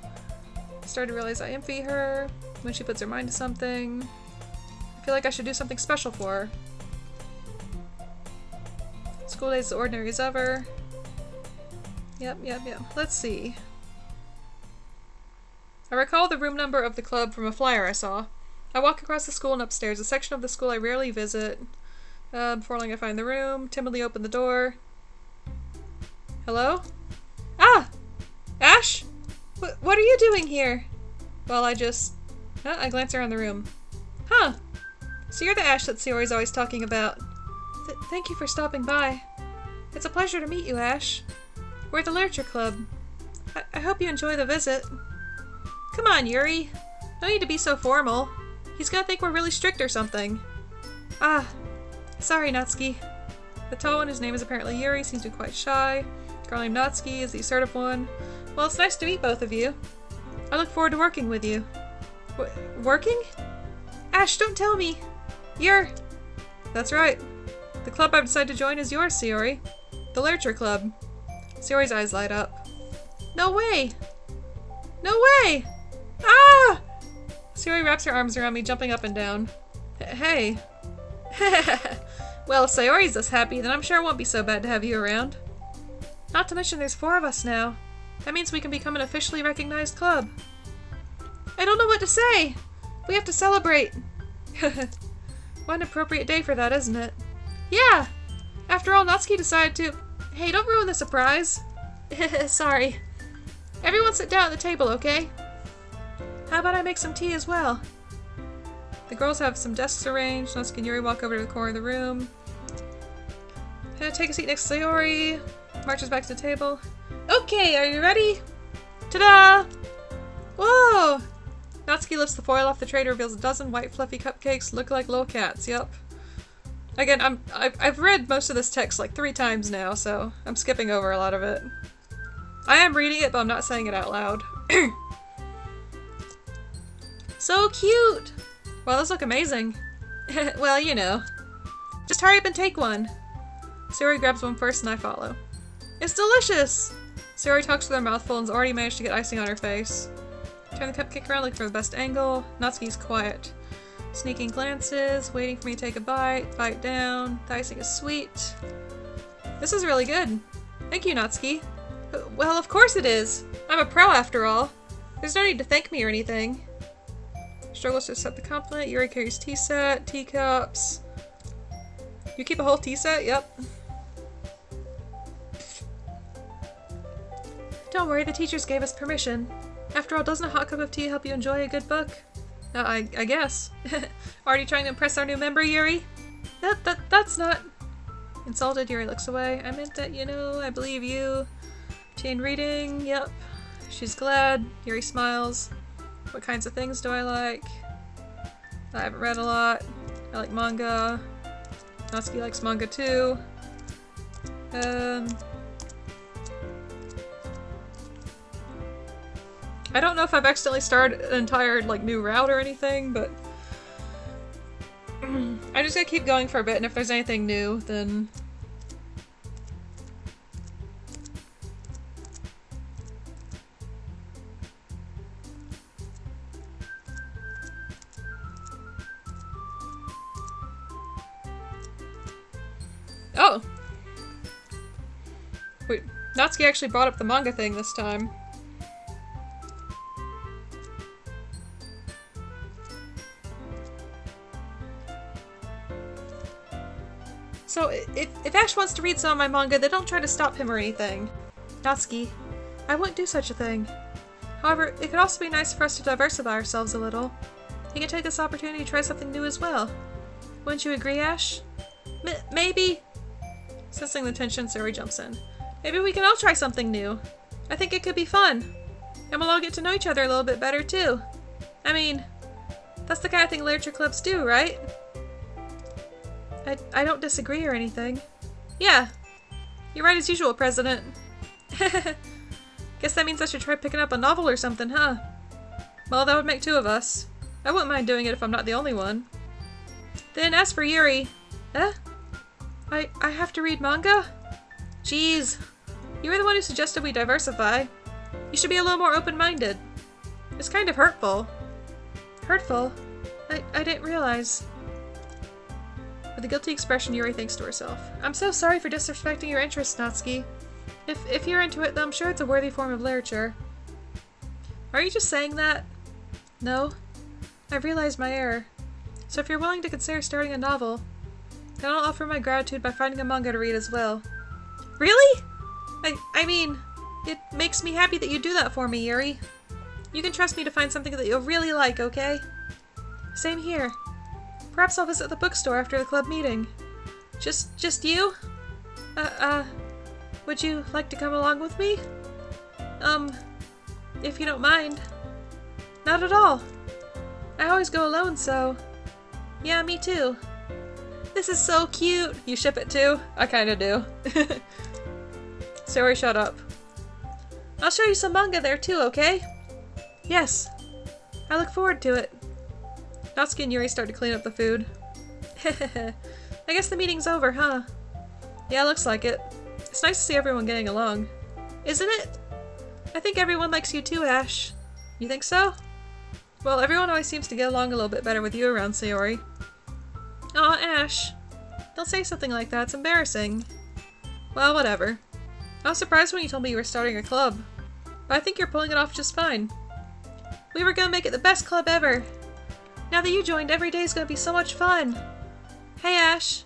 I started to realize I envy her when she puts her mind to something. I feel like I should do something special for her. School day's as ordinary as ever. Yep. Let's see. I recall the room number of the club from a flyer I saw. I walk across the school and upstairs, a section of the school I rarely visit. Before long I find the room, timidly open the door. Hello? Ah! Ash? What are you doing here? Well, I glance around the room. Huh. So you're the Ash that Sayori's always talking about. Thank you for stopping by. It's a pleasure to meet you, Ash. We're the Literature Club. I hope you enjoy the visit. Come on, Yuri. No need to be so formal. He's gonna think we're really strict or something. Ah. Sorry, Natsuki. The tall one, whose name is apparently Yuri, seems to be quite shy. The girl named Natsuki is the assertive one. Well, it's nice to meet both of you. I look forward to working with you. Working? Ash, don't tell me. That's right. The club I've decided to join is yours, Sayori. The Literature Club. Sayori's eyes light up. No way! No way! Ah! Sayori wraps her arms around me, jumping up and down. Hey. Well, if Sayori's this happy, then I'm sure it won't be so bad to have you around. Not to mention there's 4 of us now. That means we can become an officially recognized club. I don't know what to say! We have to celebrate! What an appropriate day for that, isn't it? Yeah! After all, Natsuki decided to... Hey, don't ruin the surprise! Sorry. Everyone sit down at the table, okay? How about I make some tea as well? The girls have some desks arranged. Natsuki and Yuri walk over to the corner of the room. Take a seat next to Sayori. Marches back to the table. Okay, are you ready? Ta-da! Whoa! Natsuki lifts the foil off the tray to reveals a dozen white fluffy cupcakes look like little cats, yep. Again, I've read most of this text like 3 times now, so I'm skipping over a lot of it. I am reading it, but I'm not saying it out loud. So cute! Wow, those look amazing. Well, you know. Just hurry up and take one. Sayori grabs one first and I follow. It's delicious! Sayori talks with her mouth full and's already managed to get icing on her face. Turn the cupcake around, looking for the best angle. Natsuki's quiet. Sneaking glances, waiting for me to take a bite down. The icing is sweet. This is really good. Thank you, Natsuki. Well, of course it is. I'm a pro after all. There's no need to thank me or anything. Struggles to accept the compliment. Yuri carries tea set, teacups. You keep a whole tea set? Yep. Don't worry, the teachers gave us permission. After all, doesn't a hot cup of tea help you enjoy a good book? I guess. Already trying to impress our new member, Yuri? That's not... Insulted, Yuri looks away. I meant that, you know, I believe you. Teen reading, yep. She's glad. Yuri smiles. What kinds of things do I like? I haven't read a lot. I like manga. Natsuki likes manga too. I don't know if I've accidentally started an entire, like, new route or anything, but... I'm just gonna keep going for a bit, and if there's anything new, then... Oh! Wait, Natsuki actually brought up the manga thing this time. So, if Ash wants to read some of my manga, then don't try to stop him or anything. Natsuki, I wouldn't do such a thing. However, it could also be nice for us to diversify ourselves a little. He can take this opportunity to try something new as well. Wouldn't you agree, Ash? Maybe... Sensing the tension, Sayori jumps in. Maybe we can all try something new. I think it could be fun. And we'll all get to know each other a little bit better, too. I mean, that's the kind of thing literature clubs do, right? I don't disagree or anything. Yeah. You're right as usual, President. Guess that means I should try picking up a novel or something, huh? Well, that would make 2 of us. I wouldn't mind doing it if I'm not the only one. Then as for Yuri... Eh? I have to read manga? Jeez. You were the one who suggested we diversify. You should be a little more open-minded. It's kind of hurtful. Hurtful? I didn't realize. With a guilty expression, Yuri thinks to herself. I'm so sorry for disrespecting your interests, Natsuki. If you're into it, then I'm sure it's a worthy form of literature. Are you just saying that? No. I've realized my error. So if you're willing to consider starting a novel, then I'll offer my gratitude by finding a manga to read as well. Really? I mean, it makes me happy that you do that for me, Yuri. You can trust me to find something that you'll really like, okay? Same here. Perhaps I'll visit the bookstore after the club meeting. Just you? Would you like to come along with me? If you don't mind. Not at all. I always go alone, so... Yeah, me too. This is so cute! You ship it too? I kinda do. Sayori, shut up. I'll show you some manga there too, okay? Yes. I look forward to it. Natsuki and Yuri start to clean up the food. I guess the meeting's over, huh? Yeah, looks like it. It's nice to see everyone getting along. Isn't it? I think everyone likes you too, Ash. You think so? Well, everyone always seems to get along a little bit better with you around, Sayori. Aw, Ash. Don't say something like that, it's embarrassing. Well, whatever. I was surprised when you told me you were starting a club. But I think you're pulling it off just fine. We were gonna make it the best club ever. Now that you joined, every day is gonna be so much fun. Hey, Ash.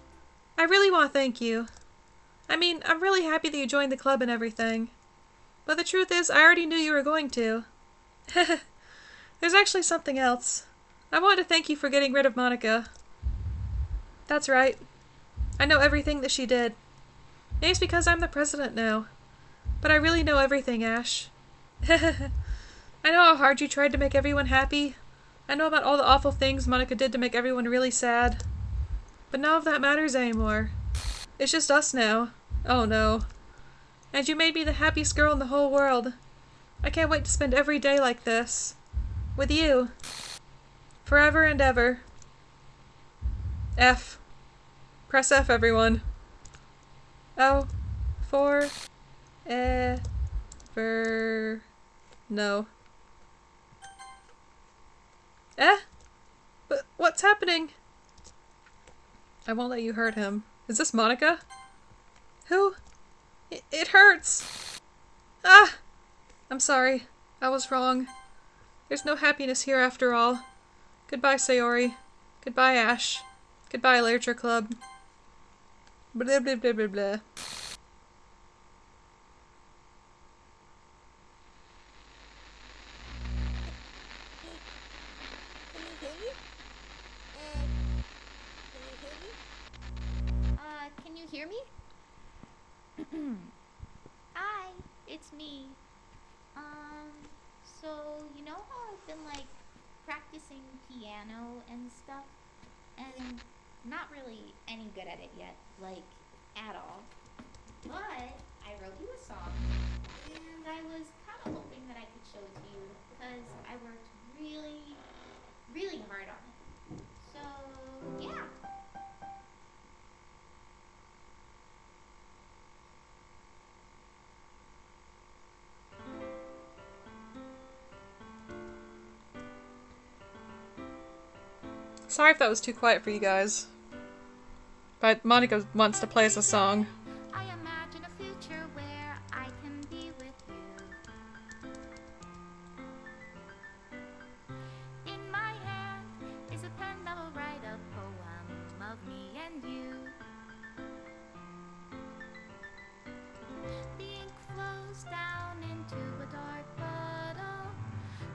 I really want to thank you. I mean, I'm really happy that you joined the club and everything. But the truth is, I already knew you were going to. There's actually something else. I wanted to thank you for getting rid of Monika. That's right. I know everything that she did. Maybe it's because I'm the president now. But I really know everything, Ash. I know how hard you tried to make everyone happy. I know about all the awful things Monika did to make everyone really sad. But none of that matters anymore. It's just us now. Oh no. And you made me the happiest girl in the whole world. I can't wait to spend every day like this. With you. Forever and ever. F. Press F, everyone. Oh. For. Ever. No. Eh? But what's happening? I won't let you hurt him. Is this Monika? Who? It hurts! Ah! I'm sorry. I was wrong. There's no happiness here after all. Goodbye, Sayori. Goodbye, Ash. Goodbye, Literature Club. Blah blah blah blah blah. Can you hear me? Hi, it's me. So you know how I've been like practicing piano and stuff, and not really any good at it yet, like at all. But I wrote you a song, and I was kind of hoping that I could show it to you because I worked really, really hard on it. So yeah. Sorry if that was too quiet for you guys. But Monika wants to play us a song. I imagine a future where I can be with you. In my hand is a pen that will write a poem of me and you. The ink flows down into a dark puddle.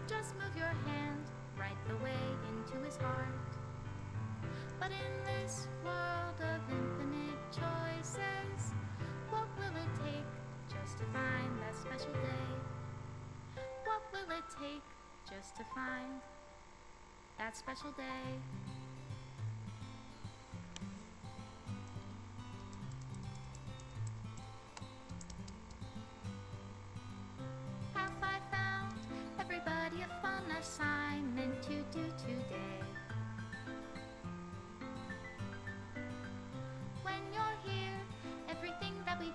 Just move your hand right the way into his heart. But in this world of infinite choices, what will it take just to find that special day? What will it take just to find that special day?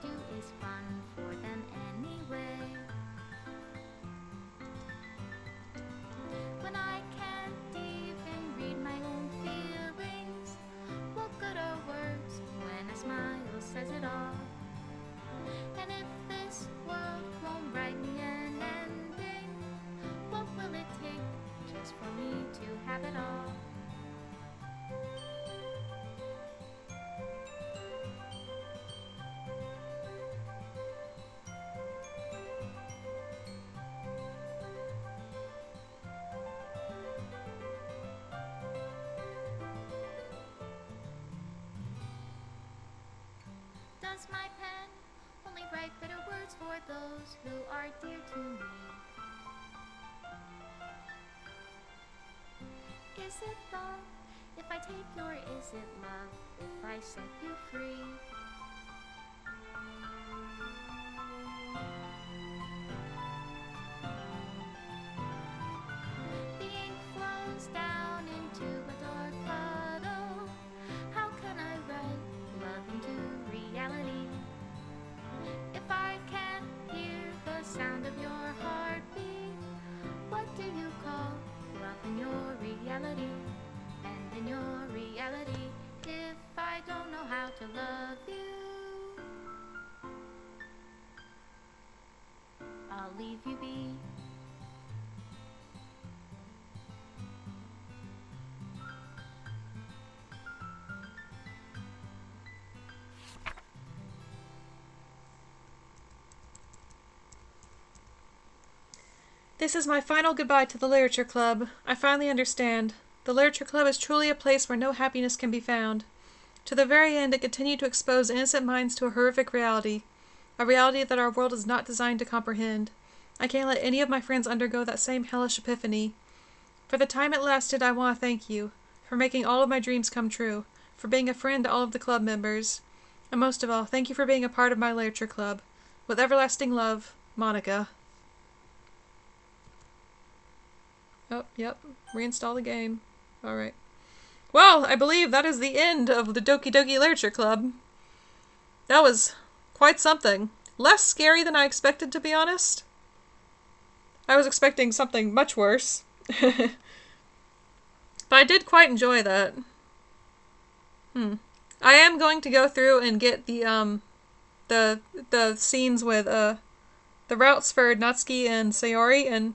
do is fun for them anyway. When I can't even read my own feelings, what good are words when a smile says it all? And if this world won't write me an ending, what will it take just for me to have it all? Does my pen only write bitter words for those who are dear to me? Is it love if I take you, or is it love if I set you free? The ink flows down into a dark puddle. How can I write love into reality? If I can't hear the sound of your heartbeat, what do you call love in your reality? And in your reality, if I don't know how to love you, I'll leave you be. This is my final goodbye to the Literature Club. I finally understand. The Literature Club is truly a place where no happiness can be found. To the very end, it continued to expose innocent minds to a horrific reality. A reality that our world is not designed to comprehend. I can't let any of my friends undergo that same hellish epiphany. For the time it lasted, I want to thank you. For making all of my dreams come true. For being a friend to all of the club members. And most of all, thank you for being a part of my Literature Club. With everlasting love, Monika. Oh, yep. Reinstall the game. Alright. Well, I believe that is the end of the Doki Doki Literature Club. That was quite something. Less scary than I expected, to be honest. I was expecting something much worse. But I did quite enjoy that. I am going to go through and get the scenes with the routes for Natsuki and Sayori, and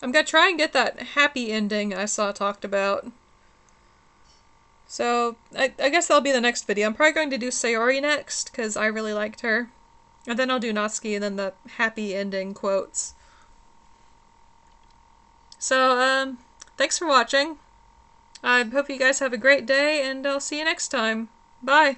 I'm gonna try and get that happy ending I saw talked about. So, I guess that'll be the next video. I'm probably going to do Sayori next, because I really liked her. And then I'll do Natsuki and then the happy ending quotes. So, thanks for watching. I hope you guys have a great day, and I'll see you next time. Bye!